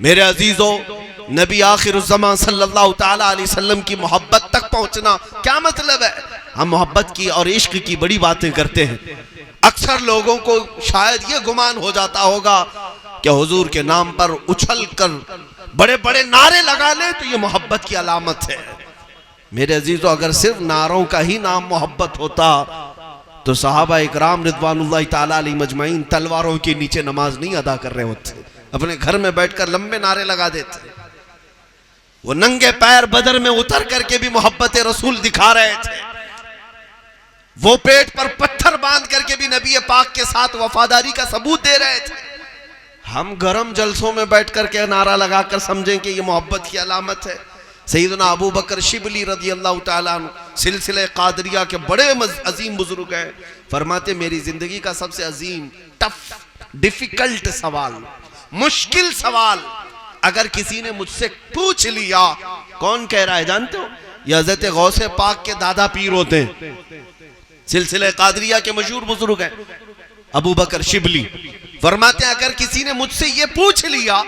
मेरे अजीजों, नबी आखिरुज़्ज़मान सल्लल्लाहु ताला अलैहि वसल्लम की मोहब्बत तक पहुंचना क्या मतलब है? हम मोहब्बत की और इश्क की बड़ी बातें करते हैं। अक्सर लोगों को शायद ये गुमान हो जाता होगा कि हुजूर के नाम पर उछल कर बड़े बड़े नारे लगा ले तो ये मोहब्बत की अलामत है। मेरे अजीजों, अगर सिर्फ नारों का ही नाम मोहब्बत होता तो सहाबा इकराम रिदवानुल्लाह ताला अलैहिम अजमईन तलवारों के नीचे नमाज नहीं अदा कर रहे होते, अपने घर में बैठकर लंबे नारे लगा देते। वो नंगे पैर बदर में उतर करके भी मोहब्बत रसूल दिखा रहे थे। वो पेट पर पत्थर बांध करके भी नबी पाक के साथ वफादारी का सबूत दे रहे थे। हम गरम जलसों में बैठ करके नारा लगाकर समझें कि ये मोहब्बत की अलामत है। सैयदना अबू बकर शिबली रज़ी अल्लाह ताला अन्हु सिलसिले कादरिया के बड़े अजीम बुजुर्ग हैं। फरमाते मेरी जिंदगी का सबसे अजीम टफ डिफिकल्ट सवाल, मुश्किल सवाल अगर किसी ने मुझसे पूछ लिया, कौन कह रहा है जानते हो? ये हज़रत गौसे पाक के दादा पीर होते हैं, सिलसिले कादरिया के मशहूर बुजुर्ग हैं अबू बकर शिबली। फरमाते हैं अगर किसी ने मुझसे ये पूछ लिया,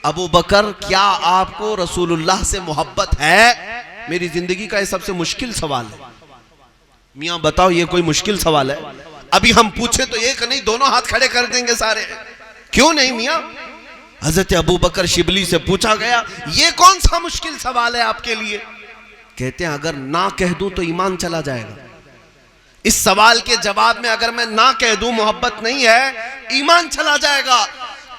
अबू बकर क्या आपको रसूलुल्लाह से मोहब्बत है? मेरी जिंदगी का ये सबसे मुश्किल सवाल है। मियां बताओ ये कोई मुश्किल सवाल है? अभी हम पूछे तो एक नहीं दोनों हाथ खड़े कर देंगे सारे। क्यों नहीं मियां? हजरत अबू बकर शिबली से पूछा गया ये कौन सा मुश्किल सवाल है आपके लिए? कहते हैं अगर ना कह दूं तो ईमान चला जाएगा। इस सवाल के जवाब में अगर मैं ना कह दूं मोहब्बत नहीं है, ईमान चला जाएगा,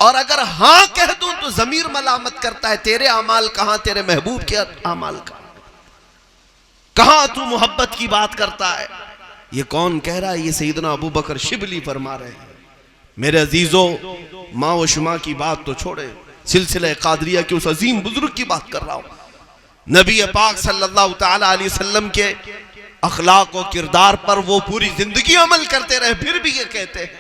और अगर हाँ कह दूं तो जमीर मलामत करता है, तेरे अमाल कहां, तेरे महबूब के अमाल कहां तू मोहब्बत की बात करता है? ये कौन कह रहा है? ये सैयदना अबू बकर शिबली फरमा रहे हैं। मेरे अजीजों, माँ व शुमा की बात तो छोड़े, सिलसिले कादरिया के उस अजीम बुजुर्ग की बात कर रहा हूं। नबी पाक सल्लल्लाहु ताला अलैहि वसल्लम के अखलाक और किरदार पर वो पूरी जिंदगी अमल करते रहे, फिर भी ये कहते हैं